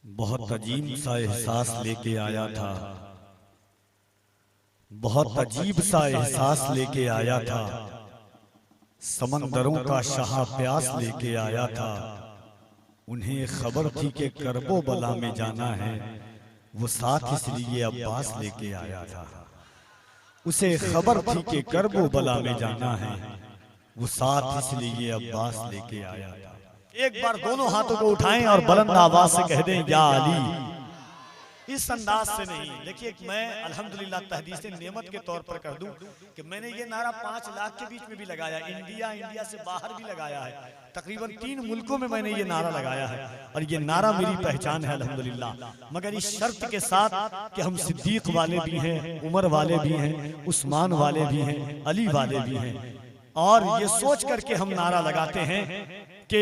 बहुत अजीब सा एहसास लेके आया था, बहुत अजीब सा एहसास लेके आया था। समंदरों का शाह प्यास लेके आया था। उन्हें खबर थी कि करबो बला में जाना है, वो साथ इसलिए अब्बास लेके आया था। उसे खबर थी कि करबो बला में जाना है, वो साथ इसलिए अब्बास लेके आया था। एक बार दोनों हाथों को उठाएं और बुलंद आवाज से कह दें या अली। इस अंदाज से नहीं। देखिए, मैं अल्हम्दुलिल्लाह तहदीस नेमत के तौर पर कर दूं कि मैंने ये नारा 5 लाख के बीच में भी लगाया, इंडिया से बाहर भी लगाया है। तकरीबन 3 मुल्कों में मैंने ये नारा लगाया है और ये नारा मेरी पहचान है अल्हम्दुलिल्लाह। मगर इस शर्त के साथ कि हम सिद्दीक वाले भी हैं, उमर वाले भी हैं, उस्मान वाले भी हैं, अली वाले भी हैं। और ये सोच करके हम नारा लगाते हैं कि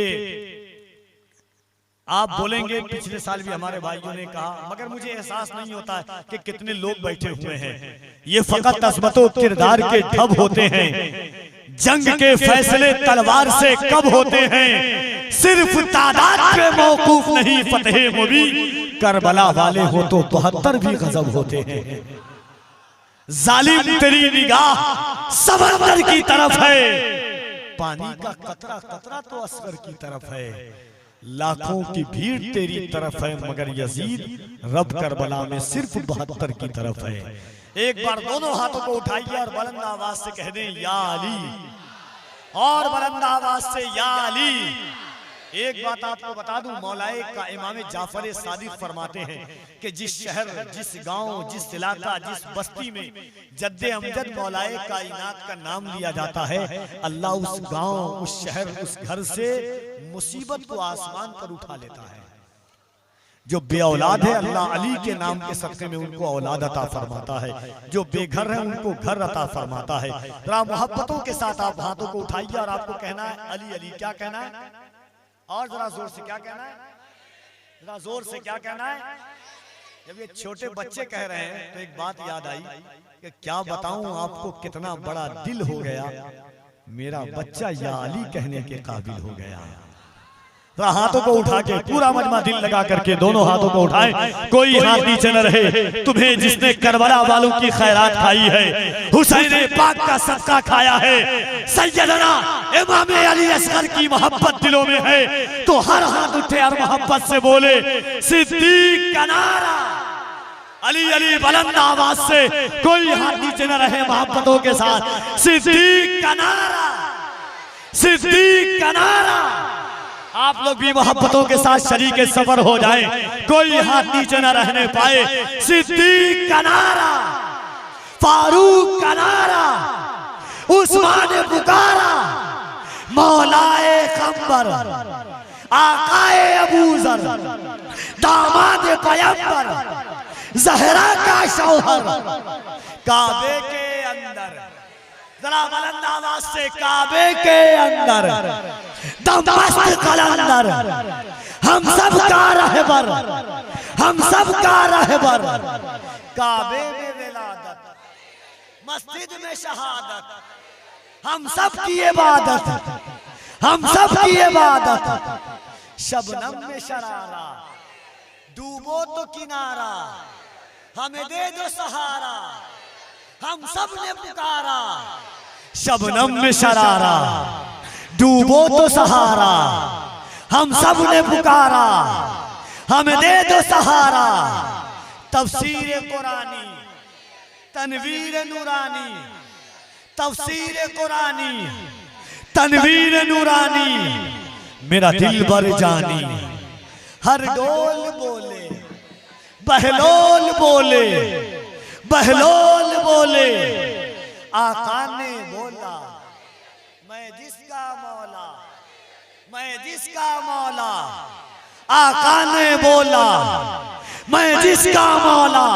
आप बोलेंगे पिछले साल भी हमारे भाइयों ने कहा, मगर मुझे एहसास नहीं होता है कि कितने लोग बैठे हुए हैं। ये फकत अज़मतो किरदार के ठब होते हैं, जंग के फैसले तलवार से कब होते हैं। सिर्फ तादाद पे मौकूफ नहीं फतेह मुबीन, करबला वाले हो तो 72 भी गजब होते हैं। जालिम तेरी निगाह समंदर की तरफ है, पानी का कतरा कतरा तो असगर की तरफ है। लाखों की भीड़ तेरी तरफ है, मगर यजीद रब करबला में सिर्फ 72 की तरफ है। एक बार दोनों हाथों को उठाइए और बुलंद आवाज से कह दें या अली, और बुलंद आवाज से या अली। एक बात आपको बता दूं, मौलाए का इमाम जाफर सादिक फरमाते हैं कि जिस शहर, जिस गांव, जिस इलाका, जिस बस्ती में जद्दे अमजद मौलाए कायनात का नाम लिया जाता है, अल्लाह उस गांव, उस शहर, उस घर से मुसीबत को आसमान पर उठा लेता है। जो बे औलाद है, अल्लाह अली के नाम के सदक़े में उनको औलाद अता फरमाता है। जो बेघर है उनको घर अता फरमाता है। जरा मोहब्बतों के साथ आप हाथों को उठाइए और आपको कहना है अली अली। क्या कहना है? और जरा जोर से क्या कहना है? जरा जोर से क्या कहना है? जब ये छोटे बच्चे कह रहे हैं तो एक बात याद आई कि क्या बताऊं आपको, कितना बड़ा दिल हो गया, मेरा बच्चा या अली कहने के काबिल हो गया। हाथों को उठा के पूरा मजमा दिल लगा करके दोनों हाथों को उठाएं, कोई हाथ नीचे न रहे। तुम्हें जिसने करबला वालों की खैरात खाई है, हुसैन पाक का सदका खाया है, सैयदना इमाम अली असगर की मोहब्बत दिलों में है, तो हर हाथ उठे और मोहब्बत से बोले सिद्दीक का नारा। अली अली बुलंद आवाज से, कोई हाथ नीचे न रहे, मोहब्बतों के साथ सिद्दीक का नारा, सिद्दीक का नारा। आप लोग भी मोहब्बतों के साथ शरीक सफर हो जाएं, कोई हाथ नीचे न रहने पाए। सिद्दीक का नारा, फारूक का नारा, उस्मान पुकारा, मौलाए खंबर, आकाए अबूजर, दामाद पैगंबर, ज़हरा का शौहर, काबे के अंदर, जरा बुलंद आवाज से, काबे के अंदर दमश्क कलंदर, हम सब का रहबर, हम सब का रहबर, काबे में विलादत, मस्जिद में शहादत, हम सब की इबादत, हम सब की इबादत। शबनम में शरारा, डूबो तो किनारा, हमें दे दो सहारा, हम सब ने पुकारा। शबनम में शरारा, डूबो तो सहारा, हम सब ने पुकारा, हमें दे दो सहारा। तफसीर कुरानी, तनवीर नूरानी, तफसीर कुरानी, तनवीर नूरानी, मेरा दिल बर जानी, हर डोल बोले, बहलोल बोले, बहलोल बोले, आका ने बोला मैं जिसका मौला, मैं जिसका मौला, आका ने बोला मैं जिसका मौला।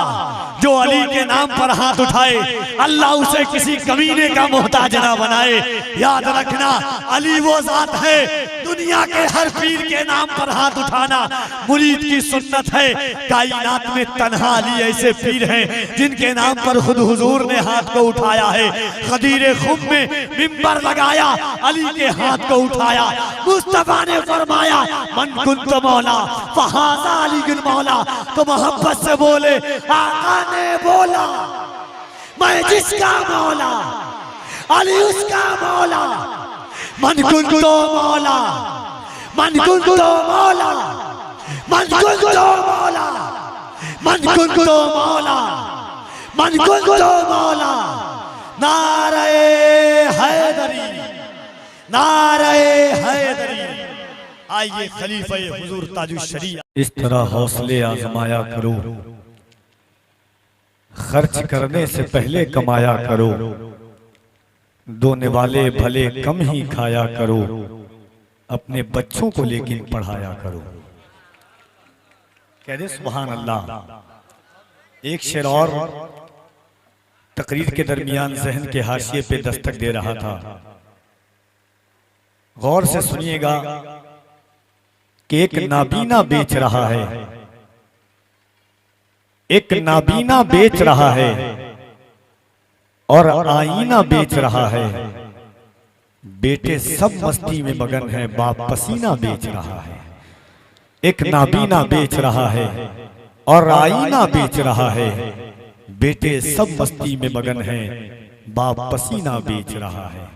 जो अली के नाम पर हाथ उठाए, अल्लाह उसे किसी कमीने का मोहताज ना बनाए। याद रखना, अली वो जात है दुनिया दुनिया के हर पीर के नाम पर हाथ उठाना मुरीद की सुन्नत है। कायनात में तन्हा अली ऐसे पीर हैं जिनके नाम पर खुद हुजूर ने हाथ को उठाया है। खदीरे खुम में मिंबर लगाया, अली के हाथ को उठाया। मुस्तफा ने फरमाया मन कुंत मौला फहाजा अली गुन मौला। तो मोहब्बत से बोले आका ने बोला मैं जिसका मौला अली उसका मौला। मन कुंतो मौला मन कुंतो मौला मन कुंतो मौला मन कुंतो मौला मन कुंतो मौला। नारे हैदरी नारे हैदरी। आइए खलीफा हुजूर ताजुश शरीया। इस तरह हौसले आजमाया करो, खर्च करने से पहले कमाया करो। दोने वाले भले कम ही खाया करो, अपने बच्चों को लेकिन पढ़ाया करो। कह दे सुभान अल्लाह। एक शेर और तकरीर के दरमियान जहन के हाशिए पे दस्तक दे रहा था। गौर से सुनिएगा कि एक नाबीना बेच रहा है, एक नाबीना बेच रहा है और आईना बेच रहा है। बेटे सब मस्ती में मगन है, बाप पसीना बेच रहा है। एक नाबीना बेच रहा है और आईना बेच रहा है। बेटे सब मस्ती में मगन है, बाप पसीना बेच रहा है।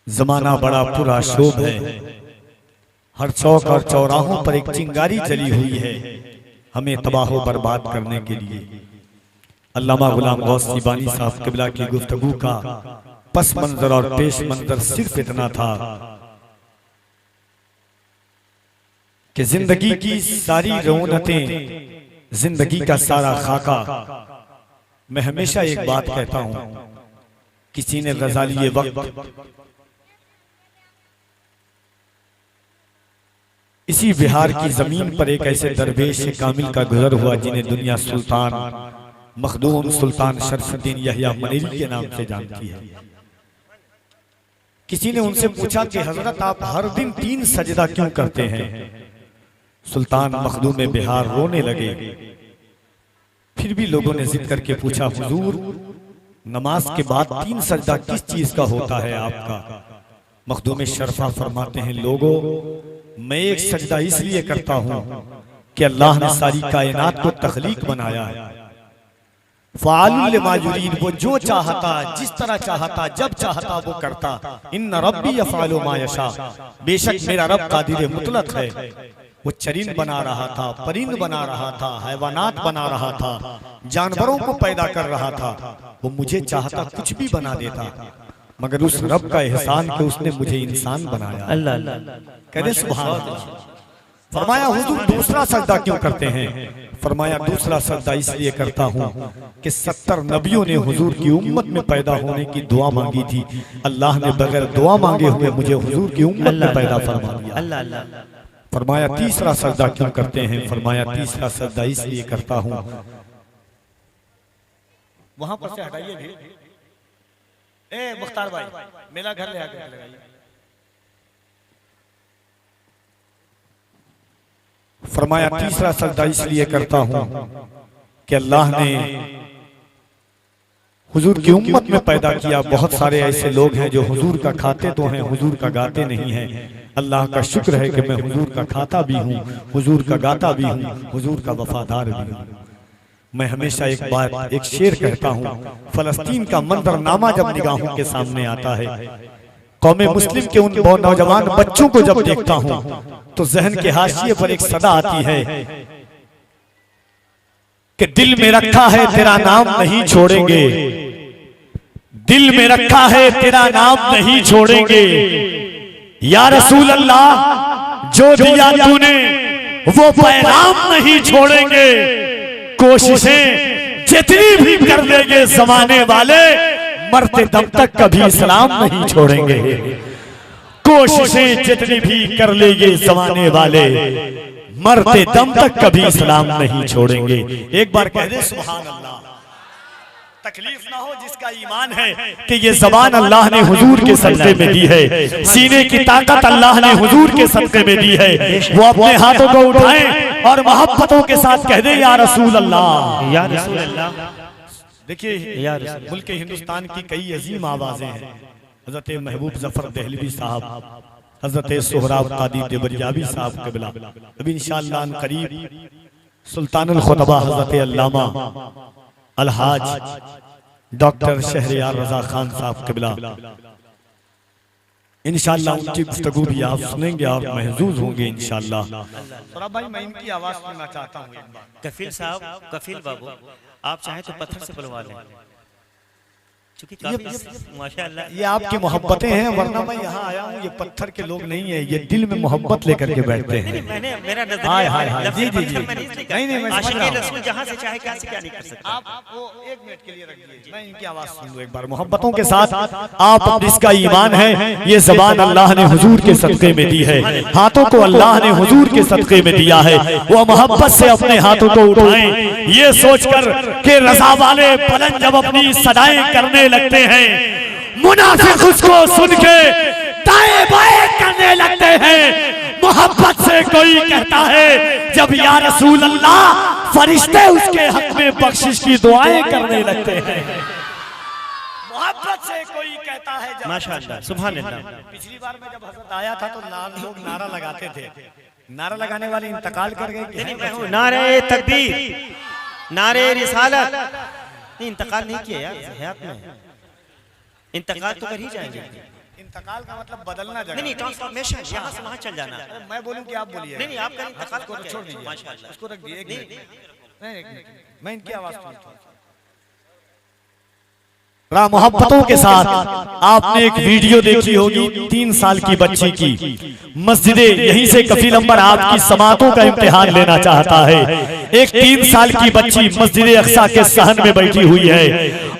जमाना बड़ा पुरा शोभ है, हर चौक और चौराहों पर एक चिंगारी जली हुई है हमें तबाह बर्बाद करने के लिए। अल्लामा गुलाम गौस सीबानी साहब किबला की गुफ्तगू का पस मंजर और पेश मंजर सिर्फ इतना था कि जिंदगी की सारी रौनतें, जिंदगी का सारा खाका। मैं हमेशा एक बात कहता हूं, किसी ने गजाली वक्त इसी बिहार की जमीन पर एक ऐसे दरवेश कामिल का गुजर हुआ जिन्हें दुनिया सुल्तान मखदूम सुल्तान शरफुद्दीन यहिया मनेरी के नाम से जानती है। किसी ने उनसे पूछा कि हजरत आप हर दिन 3 सजदा क्यों करते हैं? सुल्तान मखदूम बिहार रोने लगे। फिर भी लोगों ने जिद करके पूछा, हुजूर नमाज के बाद 3 सजदा किस चीज का होता है आपका? मखदूम शरफा फरमाते हैं, लोगों मैं एक सजदा इसलिए करता हूं कि अल्लाह ने सारी कायनात को तख्लीक बनाया है। फ़ाअलुल लिमा युरीद, वो जो चाहता, जिस तरह चाहता, जब चाहता वो करता। इन्ना रब्बी यफ़अलु मा यशा, बेशक मेरा रब कादिर मुतलक है। वो चरिंद बना रहा था, परिंद बना रहा था, हैवानात बना रहा था, जानवरों को पैदा कर रहा था। वो मुझे चाहता कुछ भी बना देता, मगर उस रब का एहसान कि उसने मुझे इंसान बनाया। अल्लाह कहते सुभान अल्लाह। फरमाया हुजूर दूसरा सजदा क्यों करते हैं? फरमाया दूसरा सजदा इसलिए करता हूं कि 70 नबियों ने हुजूर की उम्मत में पैदा होने की दुआ मांगी थी। अल्लाह ने बगैर दुआ मांगे हुए मुझे हुजूर की उम्मत में पैदा फरमा दिया। फरमाया तीसरा सजदा क्यों करते हैं? फरमाया तीसरा सजदा इसलिए करता हूं। वहां पर से हटाइए भी, ए मुख्तार भाई मेरा घर ले आके लगाइए। फरमाया तीसरा सजदा इसलिए करता हूं कि अल्लाह ने हुजूर की उम्मत में पैदा किया। बहुत सारे ऐसे लोग हैं जो हुजूर का खाते तो हैं, हुजूर का गाते नहीं हैं। अल्लाह का शुक्र है कि मैं हुजूर का खाता भी हूं, हुजूर का गाता भी हूं, हुजूर का वफादार भी हूं। मैं हमेशा एक बात, एक शेर कहता हूं, फलस्तीन का मंजरनामा जब निगाहों के सामने आता है, कौमे मुस्लिम के उन नौजवान बच्चों को जब देखता हूं तो जहन के हाशिए पर एक सदा आती है कि दिल में रखा है तेरा नाम नहीं छोड़ेंगे, दिल में रखा है तेरा नाम नहीं छोड़ेंगे। या रसूल अल्लाह जो दिया तूने वो पैगाम नहीं छोड़ेंगे। कोशिशें जितनी भी कर लेंगे जमाने वाले, मरते दम तक कभी इस्लाम नहीं छोड़ेंगे। कोशिशें जितनी भी कर लेंगे जमाने वाले, मरते दम तक कभी इस्लाम नहीं छोड़ेंगे। एक बार कह दे सुभान अल्लाह। तकलीफ ना हो जिसका ईमान है कि ये ज़बान अल्लाह ने हुजूर के सदक़े में दी है, सीने की ताकत अल्लाह ने हुजूर के सदक़े में दी है, वो अपने हाथों को उठाएं और मोहब्बतों के साथ कह दे या रसूल अल्लाह, या रसूल अल्लाह। देखिए मुल्क हिंदुस्तान की कई अजीम आवाजें हैं। हजरत महबूब जफर दहलवी साहब, हजरत सोहराब कादी देवरियावी साहब क़िबला, अभी इंशाअल्लाह करीब सुल्तानुल खुतबा हजरत अल्लामा अलहाज डॉक्टर शहरयार रजा खान साहब क़िबला, इंशाअल्लाह उनकी गुफ्तगू भी आप सुनेंगे और महजूज होंगे इंशाअल्लाह। सौरभ भाई मैं इनकी आवाज सुनना चाहता हूँ। कफील साहब, कफील बाबू, आप चाहें तो पत्थर से बुलवा लें, क्योंकि माशाअल्लाह ये आपकी मोहब्बतें हैं, वरना मैं यहाँ आया हूँ ये पत्थर के लोग नहीं है, ये दिल में मोहब्बत लेकर के बैठते हैं। मैंने मेरा नजरिया जी जी जी नहीं मैं समझ रहा हूँ। जहाँ से चाहे क्या से क्या नहीं कर सकते। आप वो एक मिनट के लिए रख दीजिए, मैं इनकी आवाज सुन लूं एक बार मोहब्बतों के साथ। आप जिसका ईमान है, ये ज़बान अल्लाह ने हुजूर के सदक़े में दी है, हाथों को अल्लाह ने हुजूर के सदक़े में दिया है, वो मोहब्बत से अपने हाथों को उठाएं, ये सोचकर कि रज़ा वाले बुलंद जब अपनी सदाएं करने लगते हैं, मुनाफिक उसको सुन के दाएं बाएं करने लगते हैं। मोहब्बत से कोई कहता है जब या रसूल अल्लाह, फरिश्ते उसके हक में बख्शिश की दुआएं करने लगते हैं। मोहब्बत से कोई कहता है जब, माशाअल्लाह, सुभान अल्लाह। पिछली बार में जब हज़रत आया था तो लोग नारा लगाते थे, नारा लगाने वाले इंतकाल कर गए। नारे तकबीर, नारे रिसालत, नहीं इंतकाल नहीं किया यार, हयात में इंतकाल तो कर ही जाएंगे। इंतकाल का मतलब बदलना जगह, नहीं ट्रांसफॉर्मेशन, यहाँ से वहाँ चल जाना। मैं बोलूं कि आप बोलिए? नहीं आप करें, इंतकाल को छोड़ दीजिए, माशाअल्लाह उसको रख दिए। मैं इनकी आवाज सुनता हूं। मोहब्बतों के साथ आपने एक वीडियो देखी होगी 3 साल की बच्ची की, मस्जिद यहीं से कफील अंबर आपकी समातों का इम्तिहान लेना चाहता है। एक 3 साल की बच्ची मस्जिद अक्सा के सहन में बैठी हुई है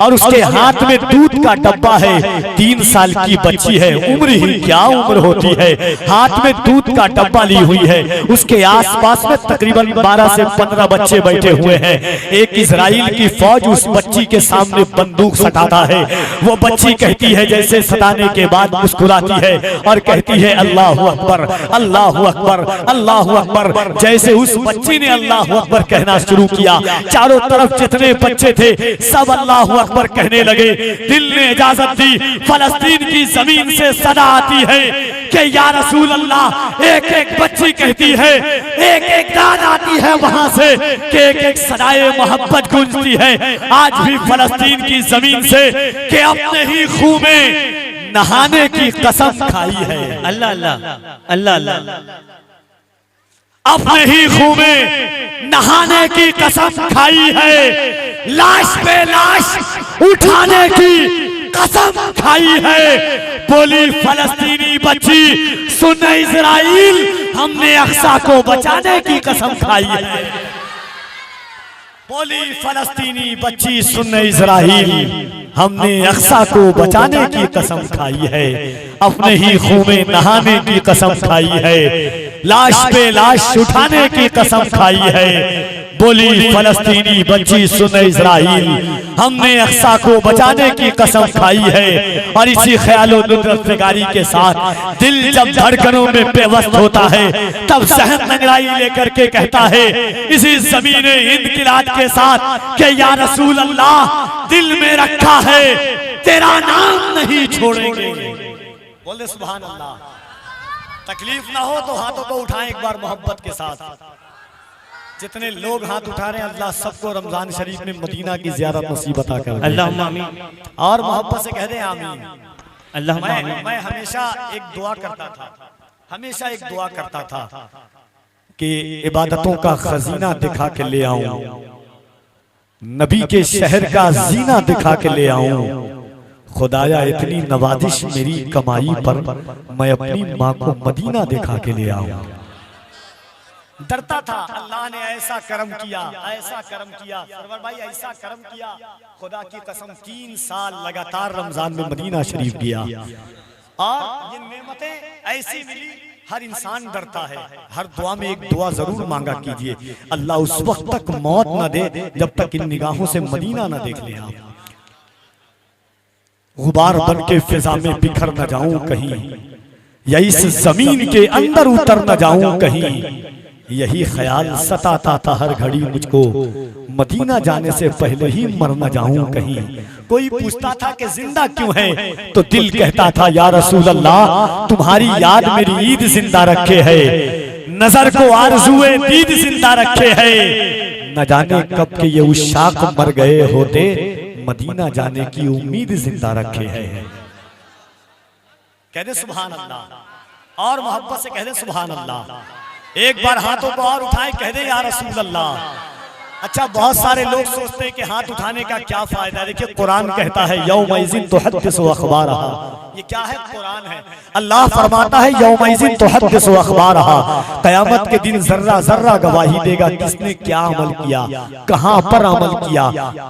और उसके हाथ में दूध का डब्बा है। 3 साल की बच्ची है, उम्र ही क्या उम्र होती है, हाथ में दूध का डब्बा ली हुई है। उसके आसपास में तकरीबन 12 से 15 बच्चे बैठे हुए हैं। एक इजराइल की फौज उस बच्ची के सामने बंदूक सटाता है। वो बच्ची कहती है, जैसे सताने के बाद मुस्कुराती है और कहती है अल्लाहु अकबर, अल्लाहु अकबर, अल्लाहु अकबर। जैसे उस बच्ची ने अल्लाहु अकबर कहना शुरू किया, चारों तरफ जितने बच्चे थे सब अल्लाहु अकबर कहने लगे। दिल ने इजाजत दी, फलस्तीन की जमीन से सदा आती है कि या रसूल अल्लाह। एक एक बच्ची कहती है, एक एक दाद आती है वहां से कि एक एक सदाए मोहब्बत गूंजती है। आज भी फलस्तीन की जमीन से कि अपने ही खून में नहाने की कसम खाई है। अल्लाह अल्लाह अल्लाह अल्लाह, अपने ही खून में नहाने की कसम खाई है। लाश पे लाश उठाने की कसम खाई है। बोली फलस्तीनी बच्ची, सुन इजराइल, हमने अक्सा को बचाने की कसम खाई है। बोली फलस्तीनी बच्ची, सुन इजराइल, हमने अक्सा को बचाने की कसम खाई है। अपने ही खून में नहाने की कसम खाई है। लाश पे लाश उठाने की कसम खाई है। बोली फलस्तीनी बच्ची, सुन इजराइल, हमने अक्सा को बचाने की कसम खाई है। और इसी ख्यालो नुसरतगारी के साथ दिल जब धड़कनों में बेवस्त होता है, तब सहन नंगराई लेकर के कहता है इसी ज़मीन हिंद की रात के साथ कि या रसूल अल्लाह, दिल में रखा है तेरा नाम नहीं छोड़ेंगे। बोल दे सुभान अल्लाह। तकलीफ ना हो तो हाथों को उठाएं एक बार मोहब्बत के साथ। जितने लोग हाथ उठा रहे हैं, अल्लाह सबको रमजान शरीफ में मदीना की ज़ियारत नसीब अता करे। अल्लाहुम्मा आमीन। और मोहब्बत से कह दें आमीन। अल्लाहुम्मा आमीन। मैं हमेशा एक दुआ करता था, हमेशा एक दुआ करता था कि इबादतों का खजीना दिखा के ले आऊं, नबी के शहर का जीना दिखा के ले आऊं। खुदाया इतनी नवाजिश मेरी कमाई पर, मैं अपनी माँ को मदीना दिखा के ले आऊं। डरता था, अल्लाह ने ऐसा करम किया, ऐसा करम किया सरवर भाई, ऐसा करम किया, खुदा की कसम 3 साल लगातार रमजान में मदीना शरीफ गया और ये नेमतें ऐसी मिली। हर इंसान डरता है, हर दुआ में एक दुआ जरूर मांगा कीजिए, अल्लाह उस वक्त तक मौत न दे जब तक इन निगाहों से मदीना न देख ले आप। गुबार बन के फिजा में बिखर न जाऊं कहीं, या इस जमीन के अंदर उतर न जाऊं कहीं। यही ख्याल सताता था हर घड़ी मुझको, मदीना जाने से पहले ही मर न जाऊं कहीं। कोई पूछता था कि जिंदा क्यों है, तो दिल कहता था या रसूल अल्लाह तुम्हारी याद मेरी ईद जिंदा रखे है, नजर को आरज़ुए दीद जिंदा रखे है। न जाने कब के ये उशाक मर गए होते, मदीना जाने की उम्मीद जिंदा रखे है। कह दे सुभान अल्लाह, और मोहब्बत से कह दे सुभान अल्लाह। एक बार हाथों को और उठाए, कह दे या रसूल अल्लाह। अच्छा, बहुत सारे लोग सोचते हैं कि हाथ उठाने का क्या फायदा है। देखिए कुरान कहता है यौमइज़िन तुहद्दिसु अख़बारहा, ये क्या है? कुरान है। अल्लाह फरमाता है यौमइज़िन तुहद्दिसु अख़बारहा, क़यामत के दिन जर्रा जर्रा गवाही देगा किसने क्या अमल किया, कहां पर अमल किया,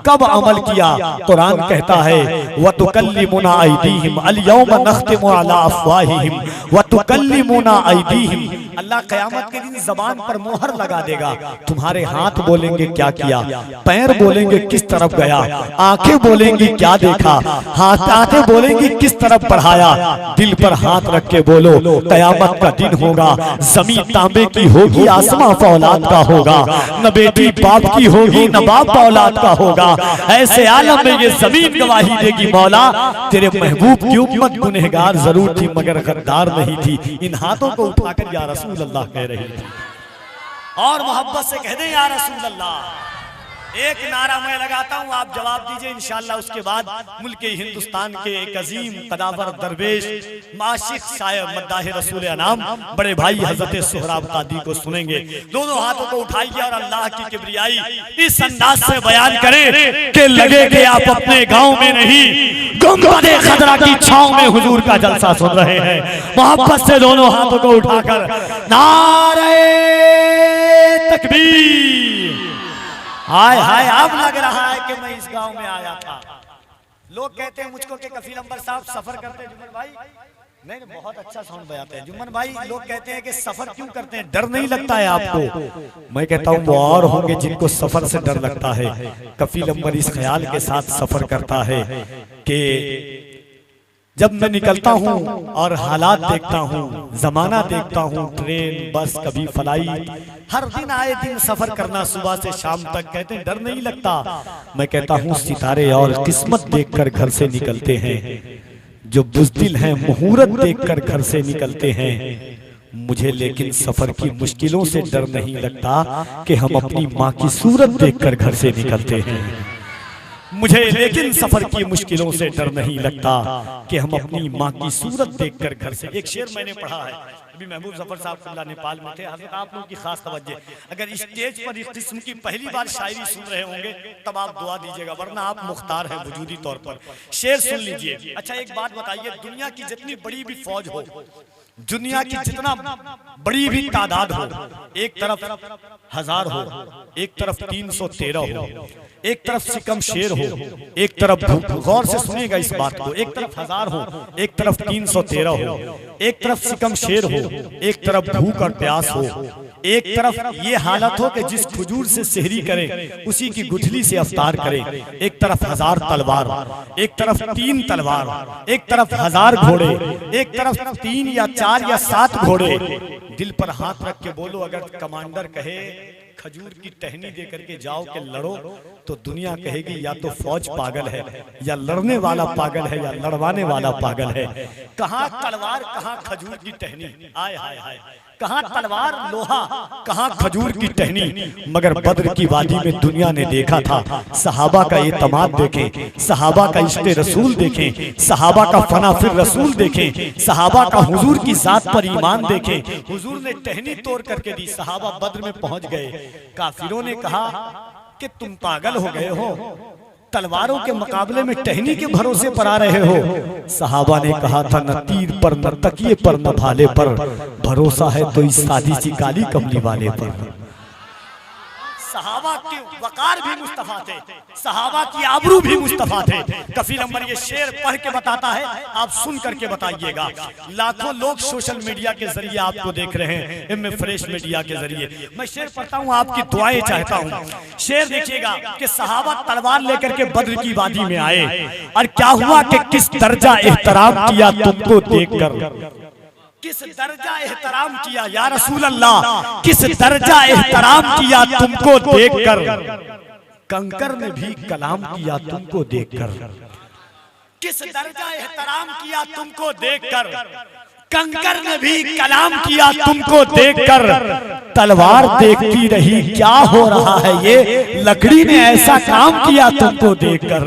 कब अमल किया। कुरान कहता है व तुकल्लिमुना अयदीहिम अल यौम नख्तिमु अला अफ़वाहिहिम व तुकल्लिमुना अयदीहिम। अल्लाह क़यामत के दिन ज़बान पर मोहर लगा देगा, तुम्हारे हाथ बोलेंगे क्या किया, पैर बोलेंगे किस तरफ गया, आंखें बोलेंगी क्या देखा, आंखें बोलेंगी किस तरफ बढ़ाया। दिल पर हाथ रख के बोलो कयामत का दिन होगा, जमीन तांबे की होगी, आसमां फौलाद का होगा, न बेटी बाप की होगी न बाप औलाद का होगा। ऐसे आलम में ये जमीन गवाही देगी मौला तेरे महबूब की उम्मत गुनहगार जरूर थी मगर गद्दार नहीं थी। इन हाथों को उठाकर या रसूल अल्लाह कह रही थी, और मोहब्बत से कह दें या रसूल अल्लाह। एक नारा मैं लगाता हूं, आप जवाब दीजिए इंशाअल्लाह। उसके बाद मुल्क हिंदुस्तान के एक अजीम कदावर दरवेश माशिक शायर मद्दाह रसूल अनाम बड़े भाई हजरत सोहराब कादी को सुनेंगे। दोनों हाथों को उठाइए और अल्लाह की किबरियाई इस अंदाज से बयान करें कि लगे कि आप अपने गांव में नहीं, गुंबदे खदरा की छांव में हुजूर का जलसा सुन रहे हैं। मोहब्बत से दोनों हाथों को उठाकर नारे तकबीर। हाय हाय, अब लग रहा है कि मैं इस गांव में आया था। लोग कहते हैं मुझको कि कफील अंबर साहब सफर करते हैं जुम्मन भाई। नहीं, बहुत अच्छा साउंड बजाते हैं जुम्मन भाई। लोग कहते हैं कि सफर क्यों करते हैं, डर नहीं लगता है आपको? मैं कहता हूँ वो और होंगे जिनको सफर से डर लगता है। कफील अंबर इस ख्याल के साथ सफर करता है कि जब मैं निकलता हूँ और हालात देखता हूँ, जमाना देखता हूँ, ट्रेन बस कभी फ्लाइट, हर दिन आए दिन सफर करना सुबह से शाम तक। कहते हैं डर नहीं लगता। मैं कहता हूँ सितारे और किस्मत देखकर घर से निकलते हैं, जो बुज़दिल हैं मुहूर्त देखकर घर से निकलते हैं। मुझे लेकिन सफर की मुश्किलों से डर नहीं लगता कि हम अपनी माँ की सूरत देखकर घर से निकलते हैं। मुझे लेकिन सफर की मुश्किलों से डर नहीं लगता कि हम अपनी माँ की सूरत देखकर घर से। एक शेर मैंने पढ़ा है, अभी महबूब जफर साहब नेपाल में थे। हजरत आप लोगों की खास तवज्जो, अगर स्टेज पर इस किस्म की पहली बार शायरी सुन रहे होंगे तब आप दुआ दीजिएगा, वरना आप मुख्तार हैं वजूदी तौर पर। शेर सुन लीजिए। अच्छा, एक बात बताइए, दुनिया की जितनी बड़ी भी फौज हो, दुनिया की जितना बड़ी भी तादाद हो, एक तरफ 1000 हो, एक तरफ 313 हो, एक तरफ सिकम शेर हो, एक तरफ गौर से सुनिएगा इस बात को, एक तरफ 1000 हो, एक तरफ 313 हो, एक तरफ सिकम शेर हो, एक तरफ भूख और प्यास हो, एक तरफ ये हालत हो कि जिस खजूर से सेहरी करें उसी की गुठली से अफ्तार करें, एक तरफ 1000 तलवार, एक तरफ 3 तलवार, एक तरफ 1000 घोड़े, एक तरफ 3 या 4 या 7 घोड़े। दिल पर हाथ रख के बोलो, अगर कमांडर कहे खजूर की टहनी दे करके जाओ के लड़ो, तो दुनिया कहेगी या तो फौज पागल है, या लड़ने वाला पागल है, या लड़वाने वाला पागल है। कहाँ तलवार, कहाँ खजूर की टहनी, आय हाय हाय, कहाँ तलवार लोहा, कहाँ खजूर की टहनी। मगर बद्र की वादी में दुनिया ने देखा था, सहाबा का एतमाद देखें, सहाबा का इश्क़ रसूल देखें, सहाबा का फना फिर रसूल देखें, सहाबा का हुजूर की जात पर ईमान देखें। हुजूर ने टहनी तोड़ करके दी, सहाबा बद्र में पहुंच गए। काफिरों ने कहा कि तुम पागल हो गए हो, तलवारों के मुकाबले में टहनी के भरोसे पर आ रहे हो। सहाबा ने कहा था न तीर पर, न तकिए पर, न भाले पर, भरोसा है तो इस सादी सी काली कमली वाले पर। सहाबा के वकार भी मुस्तफा थे, सहाबा की आबरू भी मुस्तफा थे। कफील अंबर ये शेर पढ़ के बताता है, आप सुन करके बताइएगा। लाखों लोग सोशल मीडिया के जरिए आपको देख रहे हैं, एम फ्रेश मीडिया के जरिए। मैं शेर पढ़ता हूँ, आपकी दुआएं चाहता हूँ। शेर देखिएगा कि सहाबा तलवार लेकर के बद्र की वादी में आए और क्या हुआ कि किस दर्जा एहतराम किया तुमको देखकर, किस दर्जा एहतराम किया या रसूल अल्लाह, किस दर्जा एहतराम किया तुमको देखकर, कंकर ने भी कलाम किया तुमको देखकर, किस दर्जा एहतराम किया तुमको देखकर, कंकर ने भी कलाम किया तुमको देखकर, तलवार देखती रही क्या हो रहा है ये, लकड़ी ने ऐसा काम किया तुमको देखकर,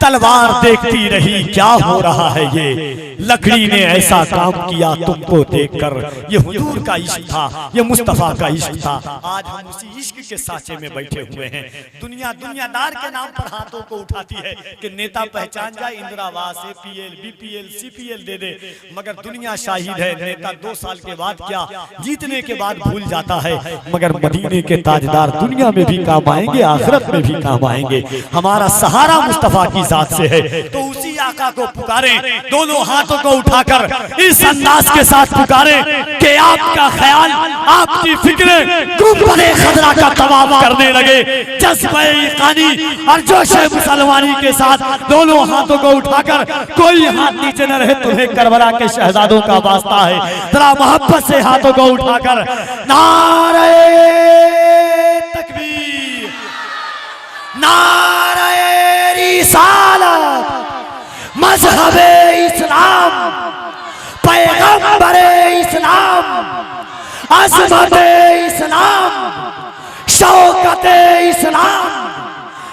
तलवार देखती रही क्या हो रहा है ये, लकड़ी ने ऐसा काम किया तुमको देखकर। ये हुजूर का इश्क था, ये मुस्तफा का इश्क था। आज हम उसी इश्क के साचे में बैठे हुए हैं। दुनिया दुनियादार के नाम पर हाथों को उठाती है कि नेता पहचान जाए, इंदिरावास, APL, BPL, CPL दे दे, मगर दुनिया शाहिद है, नेता 2 साल के बाद क्या, जीतने के बाद भूल जाता है। मगर मदीने के ताजदार दुनिया में भी काम आएंगे, आखिरत में भी काम आएंगे। हमारा सहारा मुस्तफा की जात से है, तो उसी आका को पुकारें, दोनों हाथों को उठाकर इस अंदाज के साथ पुकारें कि आपका ख्याल, आपकी फिक्रें गुंबदे खदरा का तवाफ करने लगे। जज्बे इकानी और जोशे मुसलमानी के साथ दोनों हाथों को उठाकर, कोई हाथ नीचे न रहे, तुम्हें करबला के शहजादों का वास्ता है, जरा मोहब्बत से हाथों को उठाकर नारे तकबीर, नारे रिसालत, मजहबे इस्लाम, पैगंबरे इस्लाम, अज़मते इस्लाम, शौकते इस्लाम,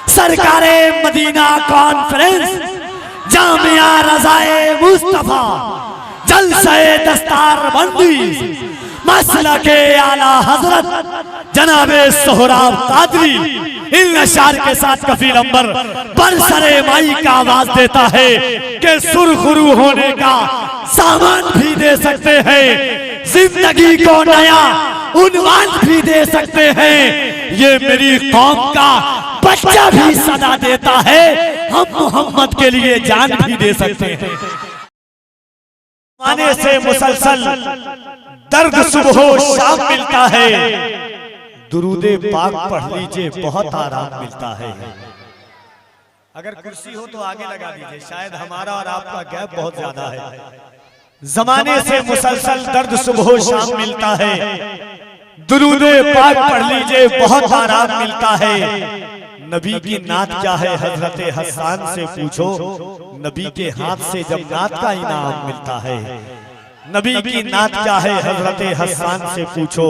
सरकारे मदीना कॉन्फ्रेंस, जामिया रज़ाए मुस्तफा, जलसे दस्तारबंदी, मसलके आला हजरत जनाबे सोहराब कादरी। इन अशार के साथ कफील अंबर बरसरे माई का आवाज देता है कि सुरखरू होने का सामान भी दे सकते हैं, जिंदगी को नया उन्वान भी दे सकते हैं, ये मेरी कौम का बच्चा भी सदा देता है, हम मोहम्मद के लिए जान भी दे सकते हैं। आने से मुसलसल दर्द सुबह शाम मिलता है, दुरूदे पाक पढ़ लीजिए बहुत आराम मिलता है। अगर कुर्सी हो तो आगे लगा दीजिए, शायद हमारा और आपका गैप बहुत ज्यादा है। जमाने से मुसलसल दर्द सुबह शाम मिलता है, दुरूदे पाक पढ़ लीजिए बहुत आराम मिलता है। नबी की नात क्या है हजरते हसन से पूछो, नबी के हाथ से जब नात का इनाम मिलता है। नबी की नात क्या है हजरते हसन से पूछो,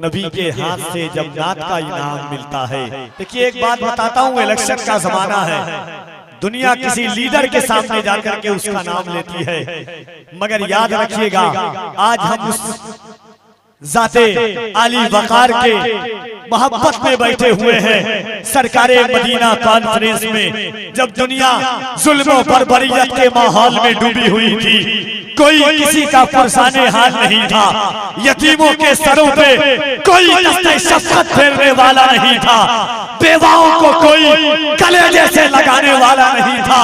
नबी के हाथ से जब नात का इनाम मिलता है। देखिए एक बात बताता हूँ, इलेक्शन का जमाना है, दुनिया किसी लीडर के सामने जाकर के उसका नाम लेती है, मगर याद रखिएगा आज हम उस जाते आली वकार के मोहब्बत में बैठे हुए हैं। सरकारे मदीना कॉन्फ्रेंस में जब दुनिया जुल्म और बरबरीयत के माहौल में डूबी हुई थी, कोई किसी का पुरसाने हाल नहीं था, यतीमों के सरों पे कोई दस्ते शफ़क़त फेरने वाला नहीं था, बेवाओं को कोई कलेजे से लगाने वाला नहीं था,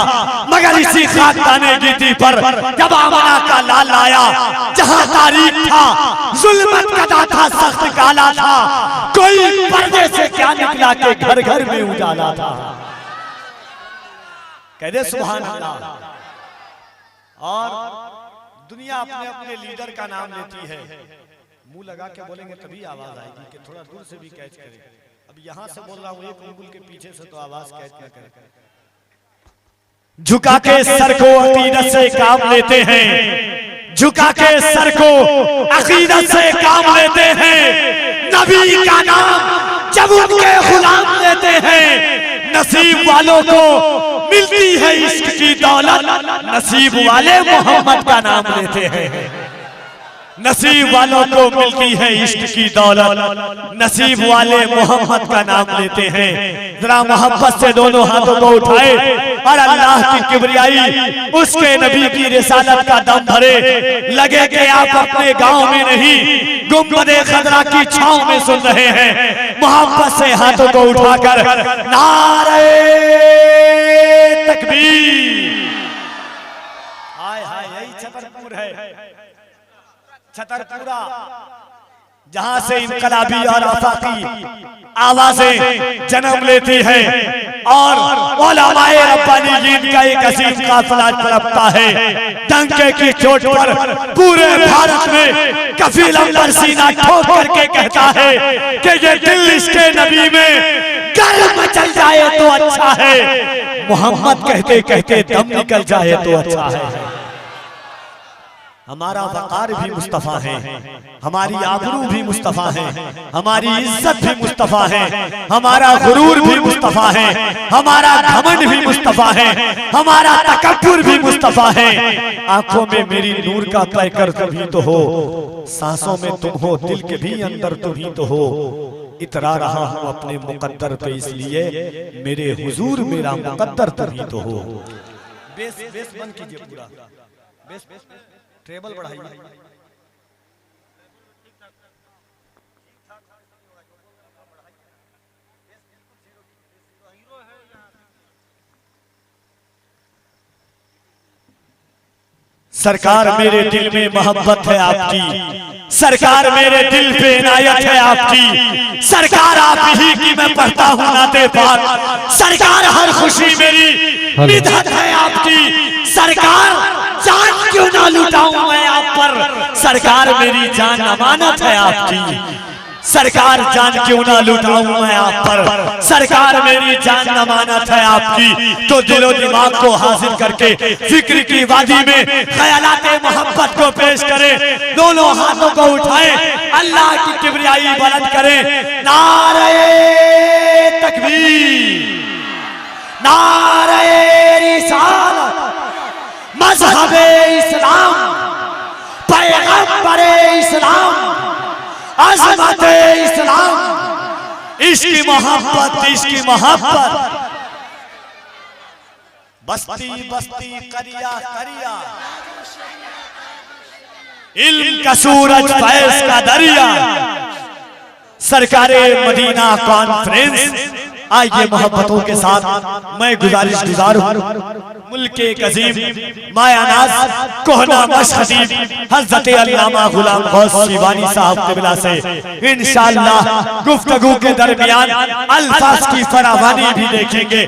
मगर इसी खानदाने गीती पर जब आमना का लाल आया, जहां तारीख था जुल्मत कदा था, सख्त काला था, कोई पर्दे से क्या निकला के घर घर में उजाला था। कह दे सुभान अल्लाह। और दुनिया अपने अपने लीडर का नाम लेती है, मुंह लगा के बोलेंगे तभी आवाज आएगी कि थोड़ा दूर से भी कैच करे। अब यहां से बोल रहा हूं, एक उंगल के पीछे से तो आवाज कैच न करे। झुका के सर को अकीदत से काम लेते हैं, झुका के सर को अकीदत से काम लेते हैं, नबी का नाम जब उनके गुलाम लेते हैं, नसीब वालों को मिलती है इश्क की दौलत, नसीब वाले मोहम्मद का नाम लेते हैं। नसीब वालों को मिलती है इश्क की दौलत, नसीब वाले मोहम्मद का नाम लेते हैं। जरा मोहब्बत से दोनों हाथों को उठाए और अल्लाह की किबरियाई उसके नबी की रिसालत का दम भरे। लगे कि आप अपने गांव में नहीं, गुंबदे खदरा की छांव में सुन रहे हैं। मोहब्बत से हाथों को उठाकर नारे तकबीर। हाय हाय, यही छतरपुर है, छतरपुरा, जहां से इनकलाबी और आफाकी आवाजें जन्म लेती है और उलमाए रब्बानीयीन का एक असीम काफिला तड़पता है। डंके की चोट पर पूरे भारत में कफील अंबर सीना ठोक करके कहता है कि ये दिल इसके नबी में गर्म चल जाए तो अच्छा है, मोहम्मद कहते कहते दम निकल जाए तो अच्छा है। हमारा वकार भी मुस्तफा है, हमारी आबरू भी मुस्तफा है, हमारी इज्जत भी मुस्तफा है, हमारा गुरूर भी मुस्तफा है, हमारा घमंड भी मुस्तफा है, हमारा तकब्बुर भी मुस्तफा है। आंखों में मेरी नूर का पैकर तुम ही तो हो, सांसों में तुम हो, दिल के भी अंदर तुम ही तो हो। इतरा रहा हूं अपने मुकद्दर पे, इसलिए मेरे हुजूर मेरा मुकद्दर तुम ही तो हो। बेस बेस बंद कीजिए पूरा, बेस ट्रेबल बढ़ाइए। सरकार मेरे दिल में मोहब्बत है आपकी, सरकार मेरे दिल पे इनायत है आपकी, सरकार आप ही की मैं पढ़ता हूँ नाते पाक, सरकार हर खुशी मेरी मिदहत है आपकी, सरकार जान क्यों ना लुटाऊं मैं आप पर, सरकार मेरी जान अमानत है आपकी, सरकार जान क्यों ना लुटाऊं मैं आप पर, सरकार मेरी जान अमानत है आपकी। तो दिलो दिमाग को हाजिर करके फिक्र की वादी में ख्यालाते मोहब्बत को पेश करें, दोनों हाथों को उठाएं, अल्लाह की किबरियाई बुलंद करें। नारे तकबीर, नारे रिसालत, मज़हबे इस्लाम, पैगंबरे इस्लाम, अज़मत इस्लाम, इश्क मोहब्बत, इश्क मोहब्बत। बस्ती बस्ती करिया करिया, इल्म का सूरज फैज़ का दरिया, सरकारे मदीना कॉन्फ्रेंस। आइए मोहब्बतों के साथ मैं गुजारिश गुजार हूँ मुल्के अजीम मायानाज कोहना मशहदीब हज़रत अल्लामा गुलाम गौस शिवानी साहब क़िबला से इंशाअल्लाह गुफ्तगू के दरमियान अल्फाज की फरावानी भी देखेंगे,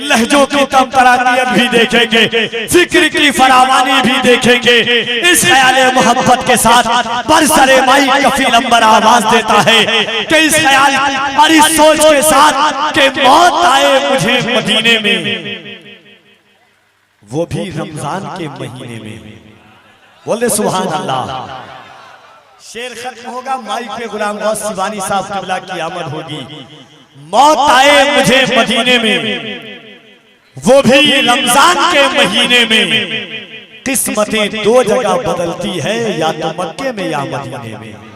लहजों की तमतरानियत भी देखेंगे, फिक्र की फरावानी भी देखेंगे। इस ख्याल मोहब्बत के साथ बरसरे माई कफील अंबर आवाज देता है कि इस ख्याल और इस सोच के साथ कि मौत आए मुझे मदीने में, वो भी रमजान के महीने में। बोले सुभान अल्लाह। शेर खत्म होगा, माइक पे गुलाम गौस शिवानी साहब क़िबला की आमद होगी। मौत आए मुझे मदीने में, वो भी रमजान के महीने में। किस्मतें दो जगह बदलती है, या तो मक्के में या मदीने में।